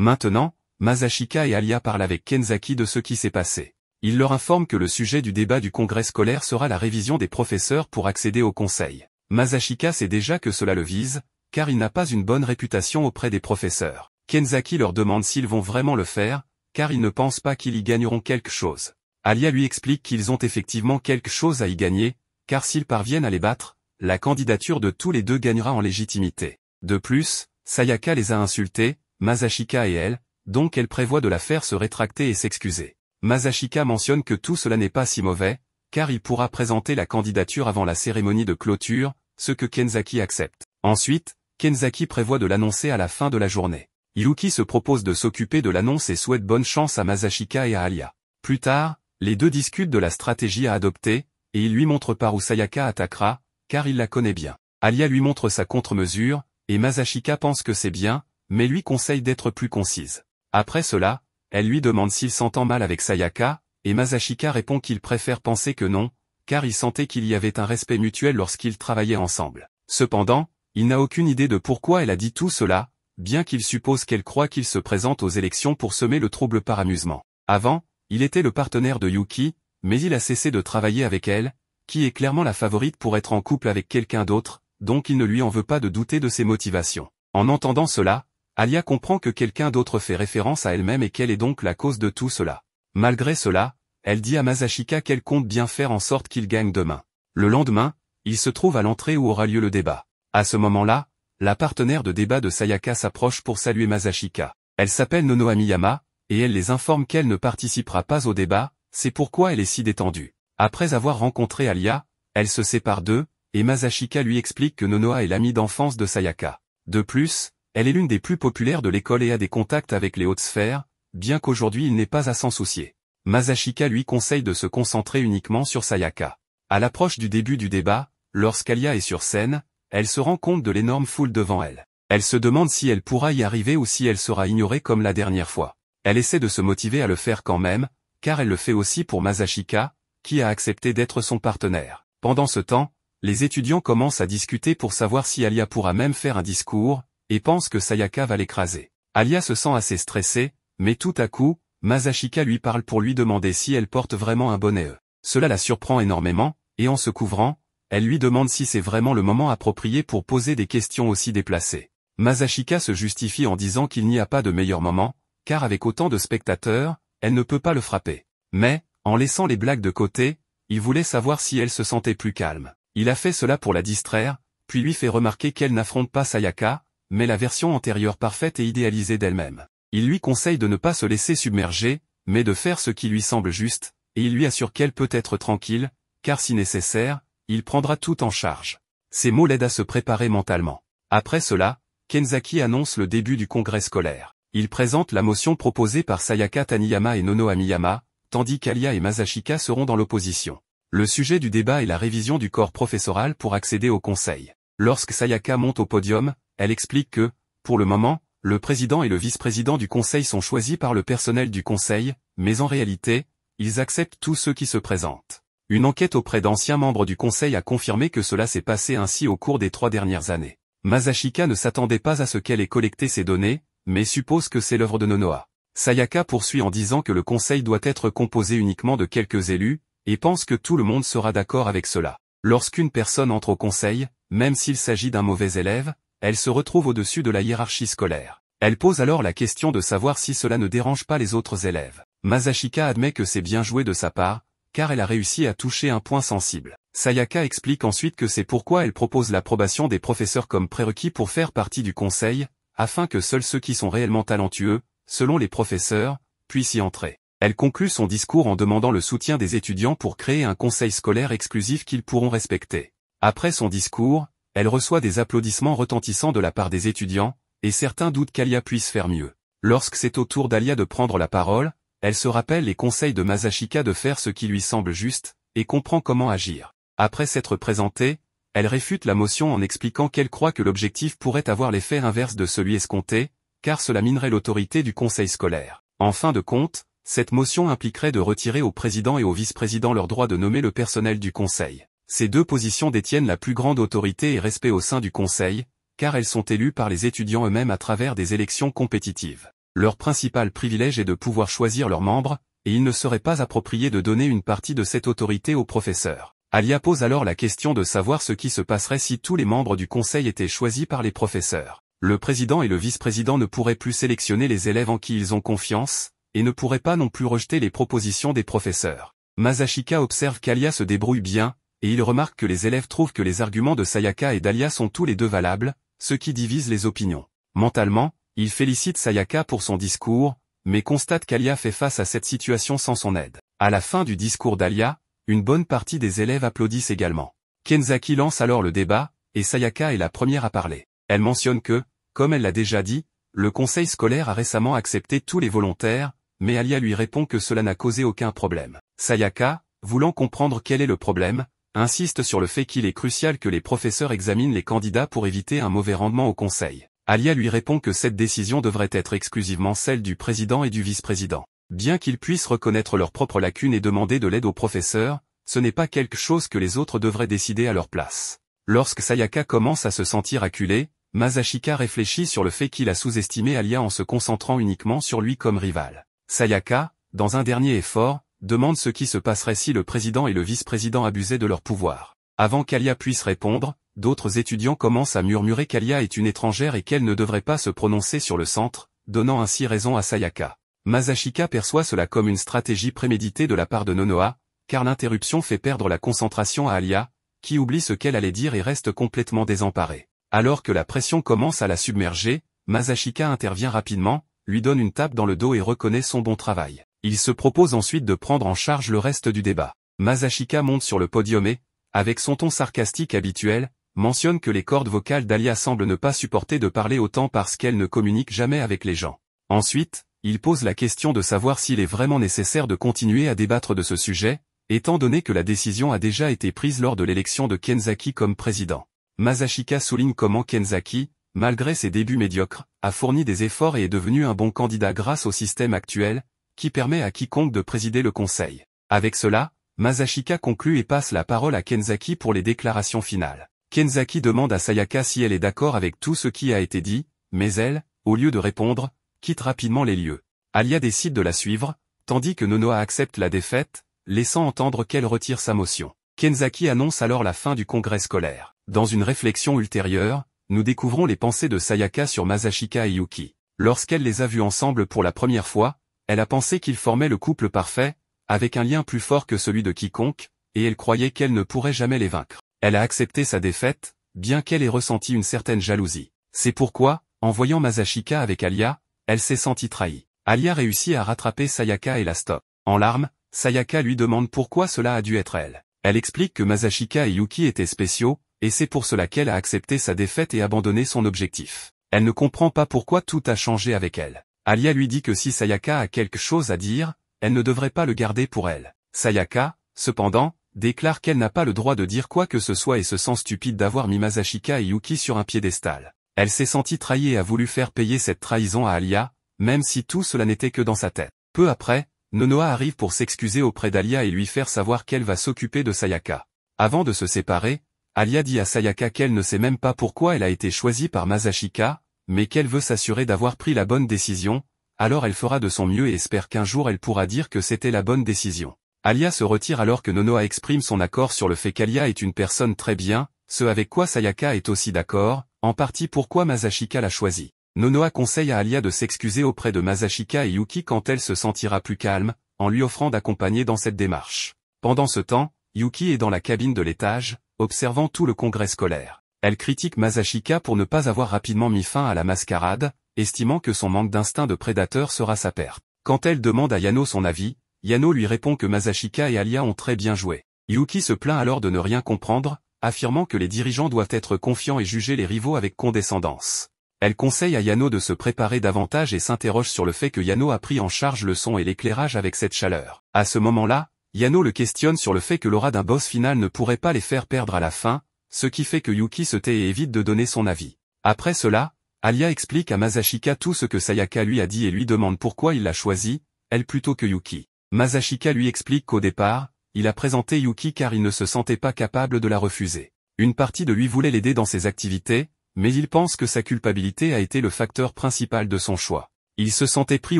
Maintenant, Masashika et Alia parlent avec Kenzaki de ce qui s'est passé. Il leur informe que le sujet du débat du congrès scolaire sera la révision des professeurs pour accéder au conseil. Masashika sait déjà que cela le vise, car il n'a pas une bonne réputation auprès des professeurs. Kenzaki leur demande s'ils vont vraiment le faire, car ils ne pensent pas qu'ils y gagneront quelque chose. Alia lui explique qu'ils ont effectivement quelque chose à y gagner, car s'ils parviennent à les battre, la candidature de tous les deux gagnera en légitimité. De plus, Sayaka les a insultés, Masashika et elle, donc elle prévoit de la faire se rétracter et s'excuser. Masashika mentionne que tout cela n'est pas si mauvais, car il pourra présenter la candidature avant la cérémonie de clôture, ce que Kenzaki accepte. Ensuite, Kenzaki prévoit de l'annoncer à la fin de la journée. Yuki se propose de s'occuper de l'annonce et souhaite bonne chance à Masashika et à Alia. Plus tard, les deux discutent de la stratégie à adopter, et il lui montre par où Sayaka attaquera, car il la connaît bien. Alia lui montre sa contre-mesure, et Masashika pense que c'est bien, mais lui conseille d'être plus concise. Après cela, elle lui demande s'il s'entend mal avec Sayaka, et Masashika répond qu'il préfère penser que non, car il sentait qu'il y avait un respect mutuel lorsqu'ils travaillaient ensemble. Cependant, il n'a aucune idée de pourquoi elle a dit tout cela, bien qu'il suppose qu'elle croit qu'il se présente aux élections pour semer le trouble par amusement. Avant, il était le partenaire de Yuki, mais il a cessé de travailler avec elle, qui est clairement la favorite pour être en couple avec quelqu'un d'autre, donc il ne lui en veut pas de douter de ses motivations. En entendant cela, Alia comprend que quelqu'un d'autre fait référence à elle-même et qu'elle est donc la cause de tout cela. Malgré cela, elle dit à Masashika qu'elle compte bien faire en sorte qu'il gagne demain. Le lendemain, il se trouve à l'entrée où aura lieu le débat. À ce moment-là, la partenaire de débat de Sayaka s'approche pour saluer Masashika. Elle s'appelle Nonoha Miyama, et elle les informe qu'elle ne participera pas au débat, c'est pourquoi elle est si détendue. Après avoir rencontré Alia, elle se sépare d'eux, et Masashika lui explique que Nonoha est l'amie d'enfance de Sayaka. De plus, elle est l'une des plus populaires de l'école et a des contacts avec les hautes sphères, bien qu'aujourd'hui il n'ait pas à s'en soucier. Masashika lui conseille de se concentrer uniquement sur Sayaka. À l'approche du début du débat, lorsqu'Alia est sur scène, elle se rend compte de l'énorme foule devant elle. Elle se demande si elle pourra y arriver ou si elle sera ignorée comme la dernière fois. Elle essaie de se motiver à le faire quand même, car elle le fait aussi pour Masashika, qui a accepté d'être son partenaire. Pendant ce temps, les étudiants commencent à discuter pour savoir si Alia pourra même faire un discours, et pense que Sayaka va l'écraser. Alia se sent assez stressée, mais tout à coup, Masashika lui parle pour lui demander si elle porte vraiment un bonnet. Cela la surprend énormément, et en se couvrant, elle lui demande si c'est vraiment le moment approprié pour poser des questions aussi déplacées. Masashika se justifie en disant qu'il n'y a pas de meilleur moment, car avec autant de spectateurs, elle ne peut pas le frapper. Mais, en laissant les blagues de côté, il voulait savoir si elle se sentait plus calme. Il a fait cela pour la distraire, puis lui fait remarquer qu'elle n'affronte pas Sayaka, mais la version antérieure parfaite et idéalisée d'elle-même. Il lui conseille de ne pas se laisser submerger, mais de faire ce qui lui semble juste, et il lui assure qu'elle peut être tranquille, car si nécessaire, il prendra tout en charge. Ces mots l'aident à se préparer mentalement. Après cela, Kenzaki annonce le début du congrès scolaire. Il présente la motion proposée par Sayaka Taniyama et Nonoha Miyama, tandis qu'Alia et Masashika seront dans l'opposition. Le sujet du débat est la révision du corps professoral pour accéder au conseil. Lorsque Sayaka monte au podium, elle explique que, pour le moment, le président et le vice-président du conseil sont choisis par le personnel du conseil, mais en réalité, ils acceptent tous ceux qui se présentent. Une enquête auprès d'anciens membres du conseil a confirmé que cela s'est passé ainsi au cours des 3 dernières années. Masashika ne s'attendait pas à ce qu'elle ait collecté ces données, mais suppose que c'est l'œuvre de Nonoha. Sayaka poursuit en disant que le conseil doit être composé uniquement de quelques élus, et pense que tout le monde sera d'accord avec cela. Lorsqu'une personne entre au conseil, même s'il s'agit d'un mauvais élève, elle se retrouve au-dessus de la hiérarchie scolaire. Elle pose alors la question de savoir si cela ne dérange pas les autres élèves. Masashika admet que c'est bien joué de sa part, car elle a réussi à toucher un point sensible. Sayaka explique ensuite que c'est pourquoi elle propose l'approbation des professeurs comme prérequis pour faire partie du conseil, afin que seuls ceux qui sont réellement talentueux, selon les professeurs, puissent y entrer. Elle conclut son discours en demandant le soutien des étudiants pour créer un conseil scolaire exclusif qu'ils pourront respecter. Après son discours, elle reçoit des applaudissements retentissants de la part des étudiants, et certains doutent qu'Alia puisse faire mieux. Lorsque c'est au tour d'Alia de prendre la parole, elle se rappelle les conseils de Masashika de faire ce qui lui semble juste, et comprend comment agir. Après s'être présentée, elle réfute la motion en expliquant qu'elle croit que l'objectif pourrait avoir l'effet inverse de celui escompté, car cela minerait l'autorité du conseil scolaire. En fin de compte, cette motion impliquerait de retirer au président et au vice-président leur droit de nommer le personnel du conseil. Ces deux positions détiennent la plus grande autorité et respect au sein du conseil, car elles sont élues par les étudiants eux-mêmes à travers des élections compétitives. Leur principal privilège est de pouvoir choisir leurs membres, et il ne serait pas approprié de donner une partie de cette autorité aux professeurs. Alia pose alors la question de savoir ce qui se passerait si tous les membres du conseil étaient choisis par les professeurs. Le président et le vice-président ne pourraient plus sélectionner les élèves en qui ils ont confiance, et ne pourraient pas non plus rejeter les propositions des professeurs. Masashika observe qu'Alia se débrouille bien, et il remarque que les élèves trouvent que les arguments de Sayaka et d'Alia sont tous les deux valables, ce qui divise les opinions. Mentalement, il félicite Sayaka pour son discours, mais constate qu'Alia fait face à cette situation sans son aide. À la fin du discours d'Alia, une bonne partie des élèves applaudissent également. Kenzaki lance alors le débat, et Sayaka est la première à parler. Elle mentionne que, comme elle l'a déjà dit, le conseil scolaire a récemment accepté tous les volontaires, mais Alia lui répond que cela n'a causé aucun problème. Sayaka, voulant comprendre quel est le problème, insiste sur le fait qu'il est crucial que les professeurs examinent les candidats pour éviter un mauvais rendement au conseil. Alia lui répond que cette décision devrait être exclusivement celle du président et du vice-président. Bien qu'ils puissent reconnaître leurs propres lacunes et demander de l'aide aux professeurs, ce n'est pas quelque chose que les autres devraient décider à leur place. Lorsque Sayaka commence à se sentir acculée, Masashika réfléchit sur le fait qu'il a sous-estimé Alia en se concentrant uniquement sur lui comme rival. Sayaka, dans un dernier effort, demande ce qui se passerait si le président et le vice-président abusaient de leur pouvoir. Avant qu'Alia puisse répondre, d'autres étudiants commencent à murmurer qu'Alia est une étrangère et qu'elle ne devrait pas se prononcer sur le centre, donnant ainsi raison à Sayaka. Masashika perçoit cela comme une stratégie préméditée de la part de Nonoha, car l'interruption fait perdre la concentration à Alia, qui oublie ce qu'elle allait dire et reste complètement désemparée. Alors que la pression commence à la submerger, Masashika intervient rapidement, lui donne une tape dans le dos et reconnaît son bon travail. Il se propose ensuite de prendre en charge le reste du débat. Masashika monte sur le podium et, avec son ton sarcastique habituel, mentionne que les cordes vocales d'Alia semblent ne pas supporter de parler autant parce qu'elle ne communique jamais avec les gens. Ensuite, il pose la question de savoir s'il est vraiment nécessaire de continuer à débattre de ce sujet, étant donné que la décision a déjà été prise lors de l'élection de Kenzaki comme président. Masashika souligne comment Kenzaki, malgré ses débuts médiocres, a fourni des efforts et est devenu un bon candidat grâce au système actuel, qui permet à quiconque de présider le conseil. Avec cela, Masashika conclut et passe la parole à Kenzaki pour les déclarations finales. Kenzaki demande à Sayaka si elle est d'accord avec tout ce qui a été dit, mais elle, au lieu de répondre, quitte rapidement les lieux. Alia décide de la suivre, tandis que Nonoha accepte la défaite, laissant entendre qu'elle retire sa motion. Kenzaki annonce alors la fin du congrès scolaire. Dans une réflexion ultérieure, nous découvrons les pensées de Sayaka sur Masashika et Yuki. Lorsqu'elle les a vus ensemble pour la première fois, elle a pensé qu'ils formaient le couple parfait, avec un lien plus fort que celui de quiconque, et elle croyait qu'elle ne pourrait jamais les vaincre. Elle a accepté sa défaite, bien qu'elle ait ressenti une certaine jalousie. C'est pourquoi, en voyant Masashika avec Alia, elle s'est sentie trahie. Alia réussit à rattraper Sayaka et la stoppe. En larmes, Sayaka lui demande pourquoi cela a dû être elle. Elle explique que Masashika et Yuki étaient spéciaux, et c'est pour cela qu'elle a accepté sa défaite et abandonné son objectif. Elle ne comprend pas pourquoi tout a changé avec elle. Alia lui dit que si Sayaka a quelque chose à dire, elle ne devrait pas le garder pour elle. Sayaka, cependant, déclare qu'elle n'a pas le droit de dire quoi que ce soit et se sent stupide d'avoir mis Masashika et Yuki sur un piédestal. Elle s'est sentie trahie et a voulu faire payer cette trahison à Alia, même si tout cela n'était que dans sa tête. Peu après, Nonoha arrive pour s'excuser auprès d'Alia et lui faire savoir qu'elle va s'occuper de Sayaka. Avant de se séparer, Alia dit à Sayaka qu'elle ne sait même pas pourquoi elle a été choisie par Masashika, mais qu'elle veut s'assurer d'avoir pris la bonne décision, alors elle fera de son mieux et espère qu'un jour elle pourra dire que c'était la bonne décision. Alia se retire alors que Nonoha exprime son accord sur le fait qu'Alia est une personne très bien, ce avec quoi Sayaka est aussi d'accord, en partie pourquoi Masashika l'a choisie. Nonoha conseille à Alia de s'excuser auprès de Masashika et Yuki quand elle se sentira plus calme, en lui offrant d'accompagner dans cette démarche. Pendant ce temps, Yuki est dans la cabine de l'étage, observant tout le congrès scolaire. Elle critique Masashika pour ne pas avoir rapidement mis fin à la mascarade, estimant que son manque d'instinct de prédateur sera sa perte. Quand elle demande à Yano son avis, Yano lui répond que Masashika et Alia ont très bien joué. Yuki se plaint alors de ne rien comprendre, affirmant que les dirigeants doivent être confiants et juger les rivaux avec condescendance. Elle conseille à Yano de se préparer davantage et s'interroge sur le fait que Yano a pris en charge le son et l'éclairage avec cette chaleur. À ce moment-là, Yano le questionne sur le fait que l'aura d'un boss final ne pourrait pas les faire perdre à la fin, ce qui fait que Yuki se tait et évite de donner son avis. Après cela, Alia explique à Masashika tout ce que Sayaka lui a dit et lui demande pourquoi il l'a choisi, elle plutôt que Yuki. Masashika lui explique qu'au départ, il a présenté Yuki car il ne se sentait pas capable de la refuser. Une partie de lui voulait l'aider dans ses activités, mais il pense que sa culpabilité a été le facteur principal de son choix. Il se sentait pris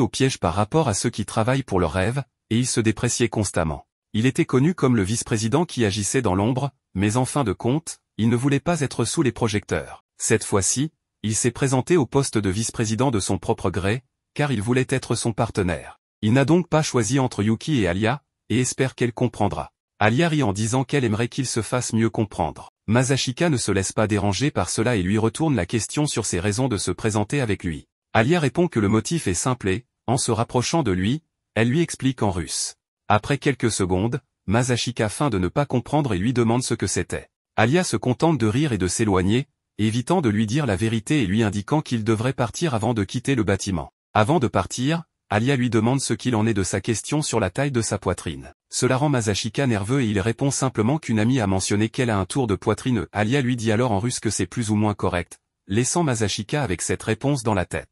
au piège par rapport à ceux qui travaillent pour leurs rêves, et il se dépréciait constamment. Il était connu comme le vice-président qui agissait dans l'ombre, mais en fin de compte, il ne voulait pas être sous les projecteurs. Cette fois-ci, il s'est présenté au poste de vice-président de son propre gré, car il voulait être son partenaire. Il n'a donc pas choisi entre Yuki et Alia, et espère qu'elle comprendra. Alia rit en disant qu'elle aimerait qu'il se fasse mieux comprendre. Masashika ne se laisse pas déranger par cela et lui retourne la question sur ses raisons de se présenter avec lui. Alia répond que le motif est simple et, en se rapprochant de lui, elle lui explique en russe. Après quelques secondes, Masashika feint de ne pas comprendre et lui demande ce que c'était. Alia se contente de rire et de s'éloigner, évitant de lui dire la vérité et lui indiquant qu'il devrait partir avant de quitter le bâtiment. Avant de partir, Alia lui demande ce qu'il en est de sa question sur la taille de sa poitrine. Cela rend Masashika nerveux et il répond simplement qu'une amie a mentionné qu'elle a un tour de poitrine. Alia lui dit alors en russe que c'est plus ou moins correct, laissant Masashika avec cette réponse dans la tête.